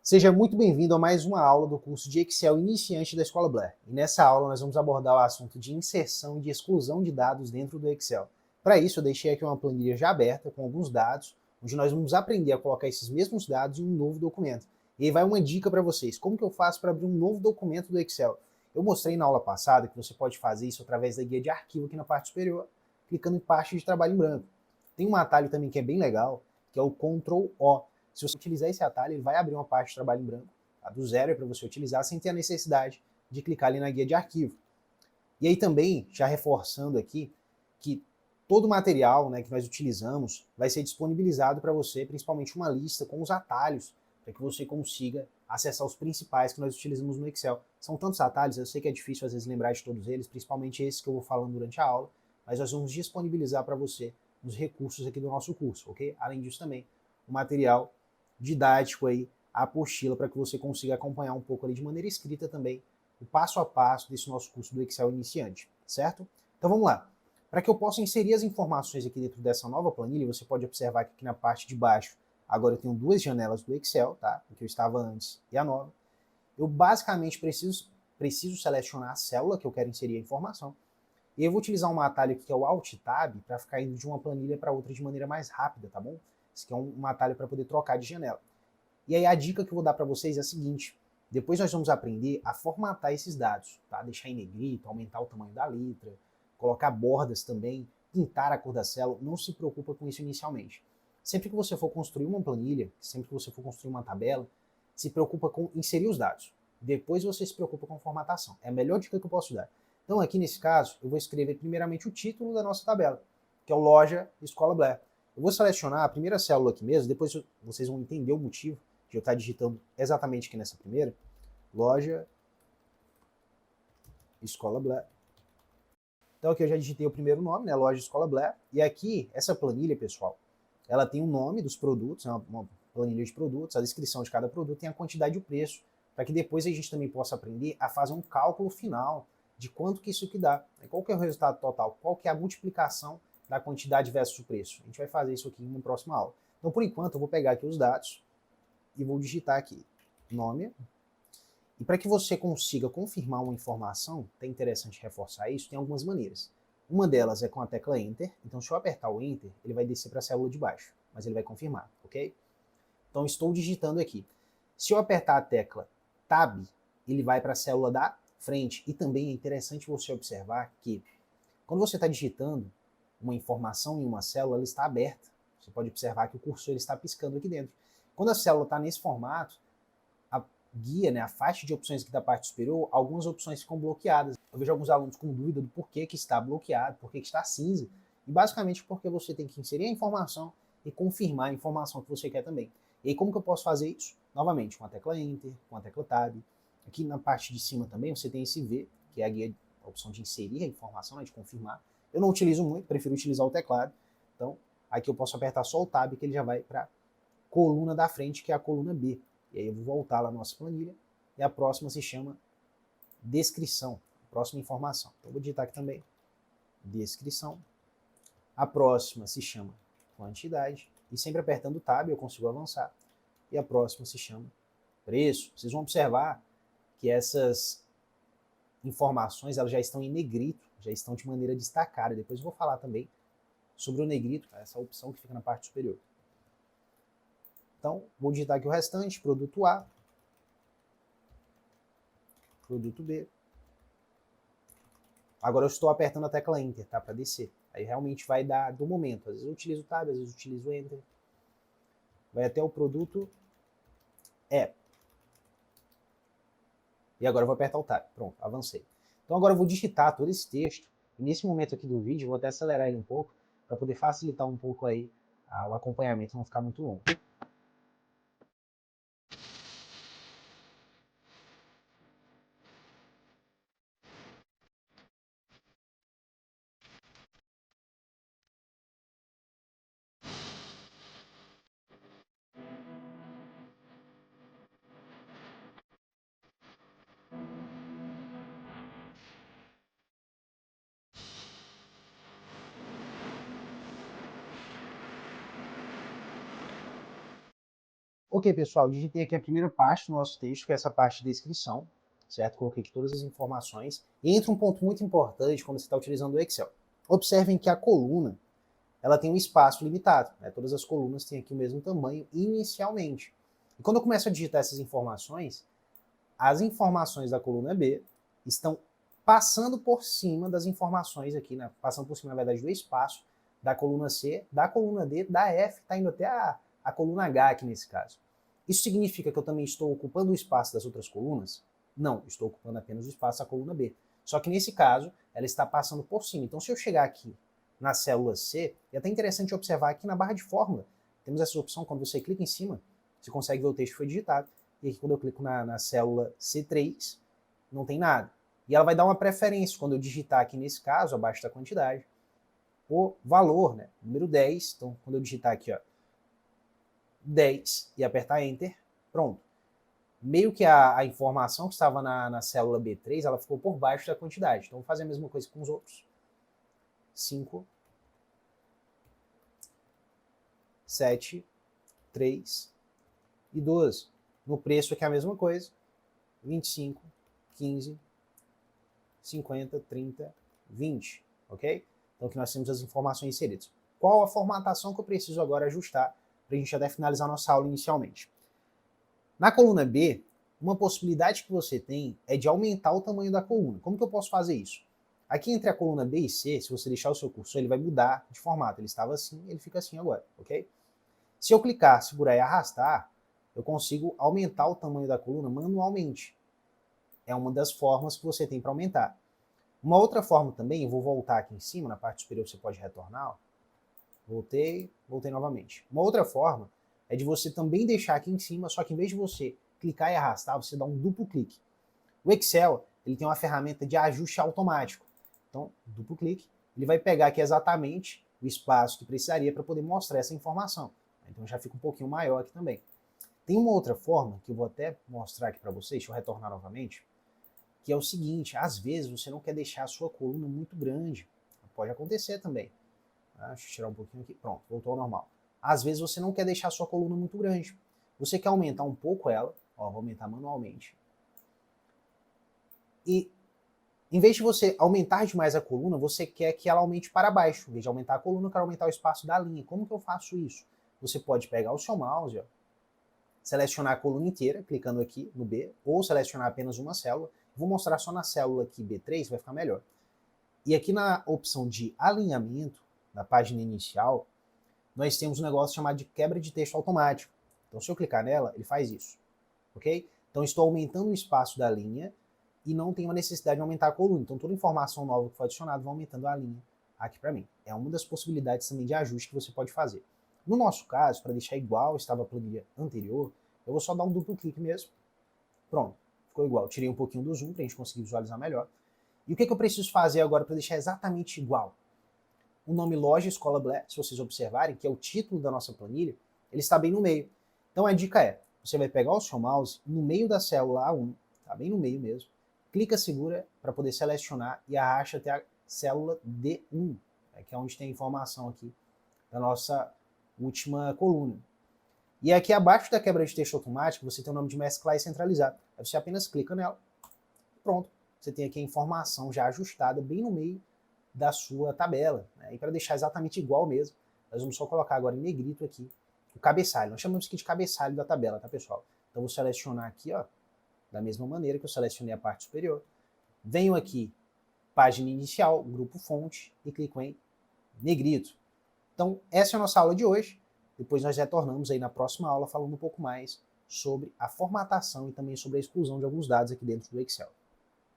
Seja muito bem-vindo a mais uma aula do curso de Excel Iniciante da Escola Blair. E nessa aula nós vamos abordar o assunto de inserção e de exclusão de dados dentro do Excel. Para isso eu deixei aqui uma planilha já aberta com alguns dados, onde nós vamos aprender a colocar esses mesmos dados em um novo documento. E aí vai uma dica para vocês, como que eu faço para abrir um novo documento do Excel? Eu mostrei na aula passada que você pode fazer isso através da guia de arquivo aqui na parte superior, clicando em pasta de trabalho em branco. Tem um atalho também que é bem legal, que é o Ctrl O. Se você utilizar esse atalho, ele vai abrir uma parte de trabalho em branco, tá? Do zero é para você utilizar, sem ter a necessidade de clicar ali na guia de arquivo. E aí também, já reforçando aqui, que todo o material, né, que nós utilizamos vai ser disponibilizado para você, principalmente uma lista com os atalhos, para que você consiga acessar os principais que nós utilizamos no Excel. São tantos atalhos, eu sei que é difícil às vezes lembrar de todos eles, principalmente esses que eu vou falando durante a aula, mas nós vamos disponibilizar para você os recursos aqui do nosso curso, ok? Além disso também, o material didático aí, a apostila, para que você consiga acompanhar um pouco ali de maneira escrita também o passo a passo desse nosso curso do Excel iniciante, certo? Então vamos lá. Para que eu possa inserir as informações aqui dentro dessa nova planilha, você pode observar que aqui na parte de baixo, agora eu tenho duas janelas do Excel, tá? O que eu estava antes e a nova. Eu basicamente preciso selecionar a célula que eu quero inserir a informação. E eu vou utilizar um atalho aqui que é o Alt Tab para ficar indo de uma planilha para outra de maneira mais rápida, tá bom? Esse aqui é um atalho para poder trocar de janela. E aí a dica que eu vou dar para vocês é a seguinte: depois nós vamos aprender a formatar esses dados, tá? Deixar em negrito, aumentar o tamanho da letra, colocar bordas também, pintar a cor da célula. Não se preocupa com isso inicialmente. Sempre que você for construir uma planilha, sempre que você for construir uma tabela, se preocupa com inserir os dados. Depois você se preocupa com formatação. É a melhor dica que eu posso dar. Então aqui nesse caso, eu vou escrever primeiramente o título da nossa tabela, que é o Loja Escola Blair. Eu vou selecionar a primeira célula aqui mesmo, depois vocês vão entender o motivo de eu estar digitando exatamente aqui nessa primeira, Loja Escola Blair. Então aqui eu já digitei o primeiro nome, né, Loja Escola Blair, e aqui, essa planilha, pessoal, ela tem o nome dos produtos, uma planilha de produtos, a descrição de cada produto, tem a quantidade e o preço, para que depois a gente também possa aprender a fazer um cálculo final de quanto que isso aqui dá, qual que é o resultado total, qual que é a multiplicação da quantidade versus o preço. A gente vai fazer isso aqui em uma próxima aula. Então, por enquanto, eu vou pegar aqui os dados e vou digitar aqui nome. E para que você consiga confirmar uma informação, é interessante reforçar isso, tem algumas maneiras. Uma delas é com a tecla Enter. Então, se eu apertar o Enter, ele vai descer para a célula de baixo, mas ele vai confirmar, ok? Então, estou digitando aqui. Se eu apertar a tecla Tab, ele vai para a célula da frente. E também é interessante você observar que, quando você está digitando uma informação em uma célula, ela está aberta. Você pode observar que o cursor ele está piscando aqui dentro. Quando a célula está nesse formato, a guia, né, a faixa de opções aqui da parte superior, algumas opções ficam bloqueadas. Eu vejo alguns alunos com dúvida do porquê que está bloqueado, porquê que está cinza, e basicamente porque você tem que inserir a informação e confirmar a informação que você quer também. E aí como que eu posso fazer isso? Novamente, com a tecla Enter, com a tecla Tab. Aqui na parte de cima também você tem esse V, que é a guia, a opção de inserir a informação, né, de confirmar. Eu não utilizo muito, prefiro utilizar o teclado. Então, aqui eu posso apertar só o Tab, que ele já vai para coluna da frente, que é a coluna B. E aí eu vou voltar lá na nossa planilha, e a próxima se chama descrição, próxima informação. Então eu vou digitar aqui também, descrição. A próxima se chama quantidade, e sempre apertando o Tab eu consigo avançar. E a próxima se chama preço. Vocês vão observar que essas informações elas já estão em negrito, já estão de maneira destacada. Depois eu vou falar também sobre o negrito, essa opção que fica na parte superior. Então, vou digitar aqui o restante, produto A, produto B. Agora eu estou apertando a tecla Enter, tá? Para descer. Aí realmente vai dar do momento. Às vezes eu utilizo o Tab, às vezes eu utilizo o Enter. Vai até o produto E. E agora eu vou apertar o Tab. Pronto, avancei. Então agora eu vou digitar todo esse texto. E nesse momento aqui do vídeo, eu vou até acelerar ele um pouco, para poder facilitar um pouco aí o acompanhamento, não ficar muito longo. Ok, pessoal, digitei aqui a primeira parte do nosso texto, que é essa parte de descrição, certo? Coloquei aqui todas as informações. E entra um ponto muito importante quando você está utilizando o Excel. Observem que a coluna, ela tem um espaço limitado, né? Todas as colunas têm aqui o mesmo tamanho inicialmente. E quando eu começo a digitar essas informações, as informações da coluna B estão passando por cima das informações aqui, né? Passando por cima, na verdade, do espaço da coluna C, da coluna D, da F, está indo até a coluna H aqui nesse caso. Isso significa que eu também estou ocupando o espaço das outras colunas? Não, estou ocupando apenas o espaço da coluna B. Só que nesse caso, ela está passando por cima. Então, se eu chegar aqui na célula C, é até interessante observar aqui na barra de fórmula, temos essa opção, quando você clica em cima, você consegue ver o texto que foi digitado. E aqui quando eu clico na célula C3, não tem nada. E ela vai dar uma preferência, quando eu digitar aqui nesse caso, abaixo da quantidade, o valor, né, número 10. Então, quando eu digitar aqui, ó, 10 e apertar Enter, pronto. Meio que a informação que estava na célula B3, ela ficou por baixo da quantidade. Então, vou fazer a mesma coisa com os outros. 5, 7, 3 e 12. No preço aqui é a mesma coisa. 25, 15, 50, 30, 20, ok? Então aqui nós temos as informações inseridas. Qual a formatação que eu preciso agora ajustar para a gente até finalizar nossa aula inicialmente? Na coluna B, uma possibilidade que você tem é de aumentar o tamanho da coluna. Como que eu posso fazer isso? Aqui entre a coluna B e C, se você deixar o seu cursor, ele vai mudar de formato. Ele estava assim, ele fica assim agora, ok? Se eu clicar, segurar e arrastar, eu consigo aumentar o tamanho da coluna manualmente. É uma das formas que você tem para aumentar. Uma outra forma também, eu vou voltar aqui em cima, na parte superior você pode retornar, ó. Voltei novamente. Uma outra forma é de você também deixar aqui em cima, só que em vez de você clicar e arrastar, você dá um duplo clique. O Excel, ele tem uma ferramenta de ajuste automático. Então, duplo clique, ele vai pegar aqui exatamente o espaço que precisaria para poder mostrar essa informação. Então já fica um pouquinho maior aqui também. Tem uma outra forma, que eu vou até mostrar aqui para vocês, deixa eu retornar novamente, que é o seguinte: às vezes você não quer deixar a sua coluna muito grande. Pode acontecer também. Deixa eu tirar um pouquinho aqui. Pronto, voltou ao normal. Às vezes você não quer deixar a sua coluna muito grande. Você quer aumentar um pouco ela. Ó, vou aumentar manualmente. E em vez de você aumentar demais a coluna, você quer que ela aumente para baixo. Em vez de aumentar a coluna, eu quero aumentar o espaço da linha. Como que eu faço isso? Você pode pegar o seu mouse, ó, selecionar a coluna inteira, clicando aqui no B, ou selecionar apenas uma célula. Vou mostrar só na célula aqui B3, vai ficar melhor. E aqui na opção de alinhamento, na página inicial, nós temos um negócio chamado de quebra de texto automático. Então, se eu clicar nela, ele faz isso, ok? Então, estou aumentando o espaço da linha e não tenho a necessidade de aumentar a coluna. Então, toda informação nova que foi adicionada vai aumentando a linha aqui para mim. É uma das possibilidades também de ajuste que você pode fazer. No nosso caso, para deixar igual estava a planilha anterior, eu vou só dar um duplo clique mesmo. Pronto, ficou igual. Tirei um pouquinho do zoom para a gente conseguir visualizar melhor. E o que eu preciso fazer agora para deixar exatamente igual? O nome Loja Escola Blair, se vocês observarem, que é o título da nossa planilha, ele está bem no meio. Então a dica é, você vai pegar o seu mouse no meio da célula A1, tá bem no meio mesmo, clica, segura para poder selecionar e arrasta até a célula D1, que é onde tem a informação aqui da nossa última coluna. E aqui abaixo da quebra de texto automático, você tem o nome de mesclar e centralizar. Aí você apenas clica nela, pronto. Você tem aqui a informação já ajustada bem no meio da sua tabela. Né? E para deixar exatamente igual mesmo, nós vamos só colocar agora em negrito aqui o cabeçalho. Nós chamamos aqui de cabeçalho da tabela, tá, pessoal? Então vou selecionar aqui, ó, da mesma maneira que eu selecionei a parte superior. Venho aqui, página inicial, grupo fonte, e clico em negrito. Então, essa é a nossa aula de hoje. Depois nós retornamos aí na próxima aula falando um pouco mais sobre a formatação e também sobre a exclusão de alguns dados aqui dentro do Excel.